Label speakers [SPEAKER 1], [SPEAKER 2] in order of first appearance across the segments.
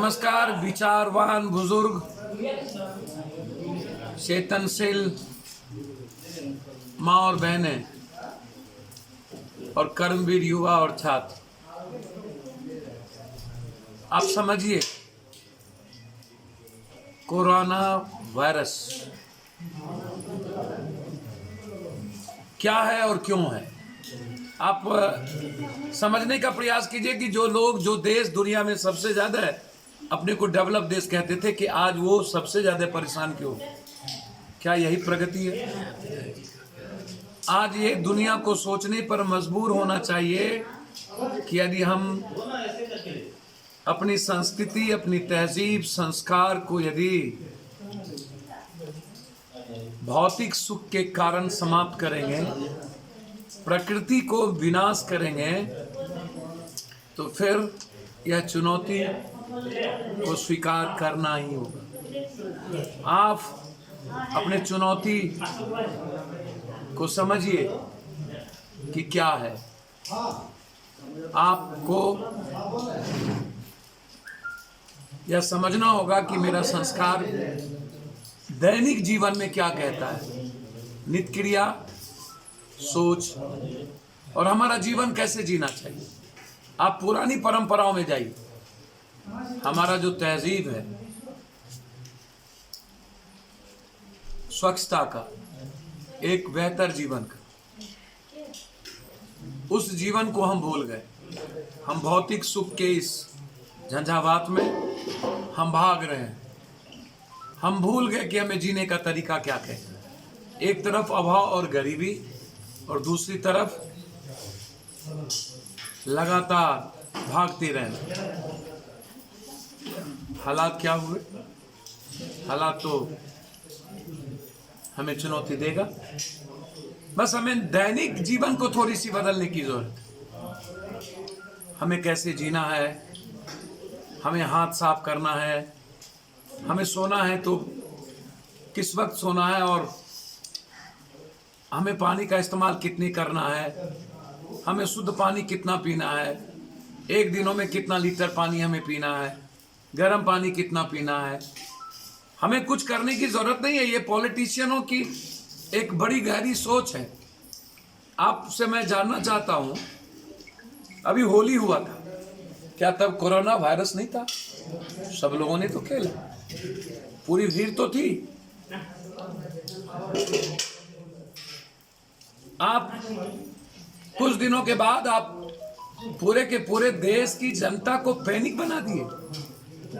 [SPEAKER 1] नमस्कार विचारवान बुजुर्ग, चेतनशील माँ और बहनें और कर्मवीर युवा और छात्र, आप समझिए कोरोना वायरस क्या है और क्यों है। आप समझने का प्रयास कीजिए कि जो देश दुनिया में सबसे ज्यादा अपने को डेवलप देश कहते थे कि आज वो सबसे ज्यादा परेशान क्यों। क्या यही प्रगति है? आज ये दुनिया को सोचने पर मजबूर होना चाहिए कि यदि हम अपनी संस्कृति, अपनी तहजीब, संस्कार को यदि भौतिक सुख के कारण समाप्त करेंगे, प्रकृति को विनाश करेंगे, तो फिर यह चुनौती को स्वीकार करना ही होगा। आप अपने चुनौती को समझिए कि क्या है। आपको यह समझना होगा कि मेरा संस्कार दैनिक जीवन में क्या कहता है, नित्य क्रिया, सोच और हमारा जीवन कैसे जीना चाहिए। आप पुरानी परंपराओं में जाइए। हमारा जो तहजीब है स्वच्छता का, एक बेहतर जीवन का, उस जीवन को हम भूल गए। हम भौतिक सुख के इस झंझावात में हम भाग रहे हैं। हम भूल गए कि हमें जीने का तरीका क्या कहता है। एक तरफ अभाव और गरीबी और दूसरी तरफ लगातार भागते रहना। हालात क्या हुए? हालात तो हमें चुनौती देगा। बस हमें दैनिक जीवन को थोड़ी सी बदलने की जरूरत है। हमें कैसे जीना है, हमें हाथ साफ करना है, हमें सोना है तो किस वक्त सोना है, और हमें पानी का इस्तेमाल कितनी करना है, हमें शुद्ध पानी कितना पीना है, एक दिनों में कितना लीटर पानी हमें पीना है, गर्म पानी कितना पीना है। हमें कुछ करने की जरूरत नहीं है। ये पॉलिटिशियनों की एक बड़ी गहरी सोच है। आपसे मैं जानना चाहता हूं, अभी होली हुआ था, क्या तब कोरोना वायरस नहीं था? सब लोगों ने तो खेला, पूरी भीड़ तो थी। आप कुछ दिनों के बाद आप पूरे के पूरे देश की जनता को पैनिक बना दिए,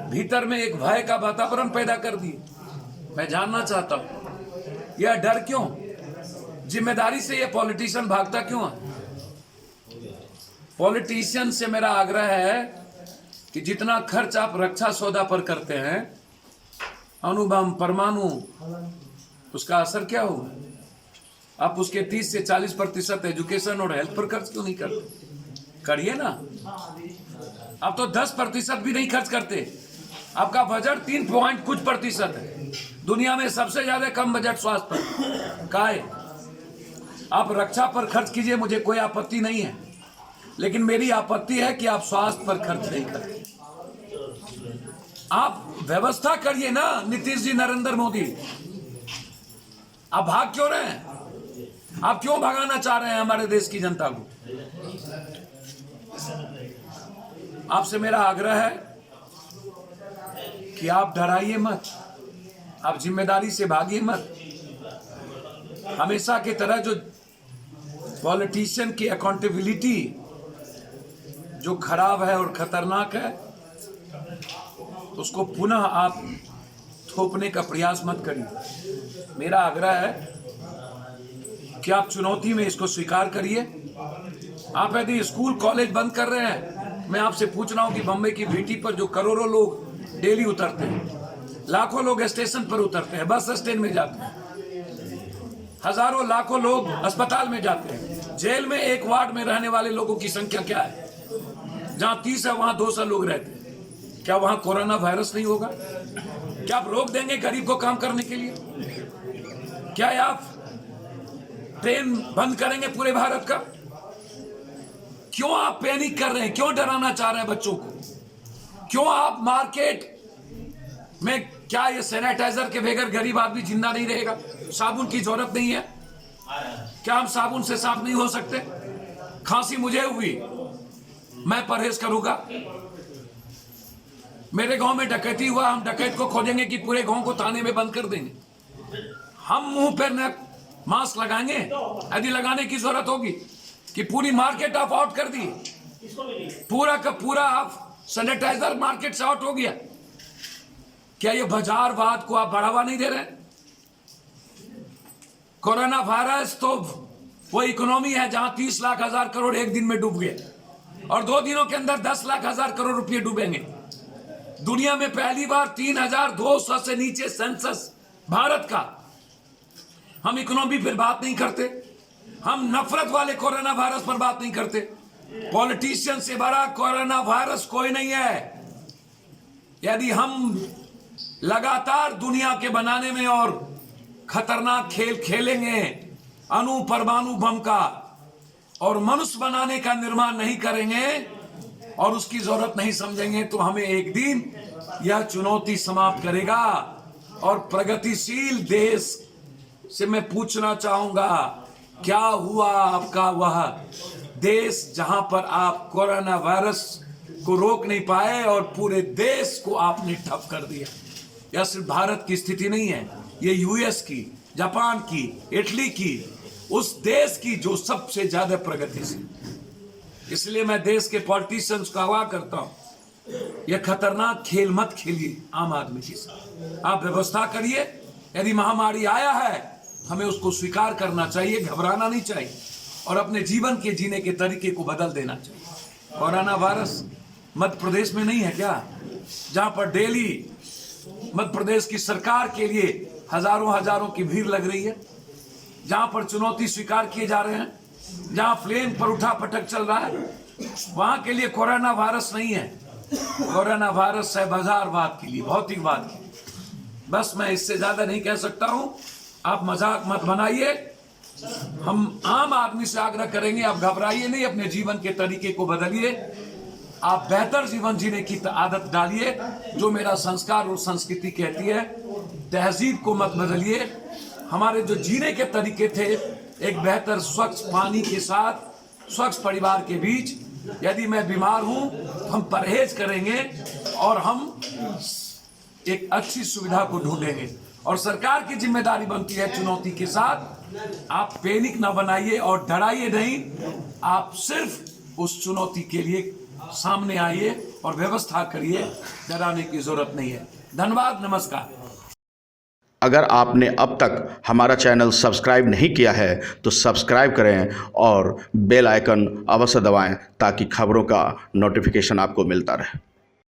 [SPEAKER 1] भीतर में एक भय का वातावरण पैदा कर दिए। मैं जानना चाहता हूं यह डर क्यों? जिम्मेदारी से यह पॉलिटिशियन भागता क्यों है? पॉलिटिशियन से मेरा आग्रह है कि जितना खर्च आप रक्षा सौदा पर करते हैं, अणुबम, परमाणु, उसका असर क्या होगा? आप उसके 30 से 40% एजुकेशन और हेल्थ पर खर्च क्यों नहीं करते? करिए ना। आप तो 10% भी नहीं खर्च करते। आपका बजट 3 पॉइंट कुछ प्रतिशत है। दुनिया में सबसे ज्यादा कम बजट स्वास्थ्य पर का है। आप रक्षा पर खर्च कीजिए, मुझे कोई आपत्ति नहीं है, लेकिन मेरी आपत्ति है कि आप स्वास्थ्य पर खर्च नहीं करते। आप व्यवस्था करिए ना। नीतीश जी, नरेंद्र मोदी, आप भाग क्यों रहे हैं? आप क्यों भगाना चाह रहे हैं हमारे देश की जनता को? आपसे मेरा आग्रह है कि आप डराइए मत, आप जिम्मेदारी से भागिए मत। हमेशा की तरह जो पॉलिटिशियन की अकाउंटेबिलिटी जो खराब है और खतरनाक है, उसको पुनः आप थोपने का प्रयास मत करिए। मेरा आग्रह है कि आप चुनौती में इसको स्वीकार करिए। आप यदि स्कूल कॉलेज बंद कर रहे हैं, मैं आपसे पूछ रहा हूं कि बम्बई की भीटी पर जो करोड़ों लोग डेली उतरते हैं, लाखों लोग स्टेशन पर उतरते हैं, बस स्टैंड में जाते हैं, हजारों लाखों लोग अस्पताल में जाते हैं, जेल में एक वार्ड में रहने वाले लोगों की संख्या क्या है? जहां 30 है वहां 200 लोग रहते हैं। क्या वहां कोरोना वायरस नहीं होगा? क्या आप रोक देंगे गरीब को काम करने के लिए? क्या आप ट्रेन बंद करेंगे पूरे भारत का? क्यों आप पैनिक कर रहे हैं? क्यों डराना चाह रहे हैं बच्चों को? क्यों आप मार्केट में, क्या ये सैनिटाइजर के बगैर गरीब आदमी जिंदा नहीं रहेगा? साबुन की जरूरत नहीं है क्या? हम साबुन से साफ नहीं हो सकते? खांसी मुझे हुई, मैं परहेज करूंगा? मेरे गांव में डकैती हुआ, हम डकैत को खोजेंगे कि पूरे गांव को थाने में बंद कर देंगे? हम मुंह पर न मास्क लगाएंगे? यदि लगाने की जरूरत होगी कि पूरी मार्केट आप आउट कर दी, पूरा का पूरा आप सैनिटाइजर मार्केट से आउट हो गया, क्या ये बाजारवाद को आप बढ़ावा नहीं दे रहे? कोरोना वायरस तो वो इकोनॉमी है जहां 30 लाख हजार करोड़ एक दिन में डूब गए, और 2 दिनों के अंदर 10 लाख हजार करोड़ रुपए डूबेंगे। दुनिया में पहली बार 3200 से नीचे सेंसस भारत का। हम इकोनॉमी पर बात नहीं करते, हम नफरत वाले कोरोना वायरस पर बात नहीं करते। पॉलिटिशियन से बड़ा कोरोना वायरस कोई नहीं है। यदि हम लगातार दुनिया के बनाने में और खतरनाक खेल खेलेंगे, अणु परमाणु बम का, और मनुष्य बनाने का निर्माण नहीं करेंगे और उसकी जरूरत नहीं समझेंगे, तो हमें एक दिन यह चुनौती समाप्त करेगा। और प्रगतिशील देश से मैं पूछना चाहूंगा, क्या हुआ आपका वह देश जहां पर आप कोरोना वायरस को रोक नहीं पाए और पूरे देश को आपने ठप कर दिया? यह सिर्फ भारत की स्थिति नहीं है, ये यूएस की, जापान की, इटली की, उस देश की जो सबसे ज्यादा प्रगतिशील। इसलिए मैं देश के पॉलिटिशियंस को आह्वान करता हूं, यह खतरनाक खेल मत खेलिए आम आदमी के साथ। आप व्यवस्था करिए, यदि महामारी आया है हमें उसको स्वीकार करना चाहिए, घबराना नहीं चाहिए, और अपने जीवन के जीने के तरीके को बदल देना चाहिए। कोरोना वायरस मध्य प्रदेश में नहीं है क्या, जहां पर डेली मध्य प्रदेश की सरकार के लिए हजारों की भीड़ लग रही है, जहां पर चुनौती स्वीकार किए जा रहे हैं, जहां प्लेन पर उठा पटक चल रहा है, वहां के लिए कोरोना वायरस नहीं है। कोरोना वायरस है बाजारवाद के लिए, भौतिकवाद के लिए। बस मैं इससे ज्यादा नहीं कह सकता हूं, आप मजाक मत बनाइए। हम आम आदमी से आग्रह करेंगे, आप घबराइए नहीं, अपने जीवन के तरीके को बदलिए, आप बेहतर जीवन जीने की आदत डालिए, जो मेरा संस्कार और संस्कृति कहती है। तहजीब को मत बदलिए। हमारे जो जीने के तरीके थे, एक बेहतर स्वच्छ पानी के साथ, स्वच्छ परिवार के बीच, यदि मैं बीमार हूं तो हम परहेज करेंगे और हम एक अच्छी सुविधा को ढूंढेंगे। और सरकार की जिम्मेदारी बनती है चुनौती के साथ, आप पैनिक ना बनाइए और डराइए नहीं, आप सिर्फ उस चुनौती के लिए सामने आइए और व्यवस्था करिए, डराने की जरूरत नहीं है। धन्यवाद, नमस्कार।
[SPEAKER 2] अगर आपने अब तक हमारा चैनल सब्सक्राइब नहीं किया है तो सब्सक्राइब करें और बेल आइकन अवश्य दबाएं ताकि खबरों का नोटिफिकेशन आपको मिलता रहे।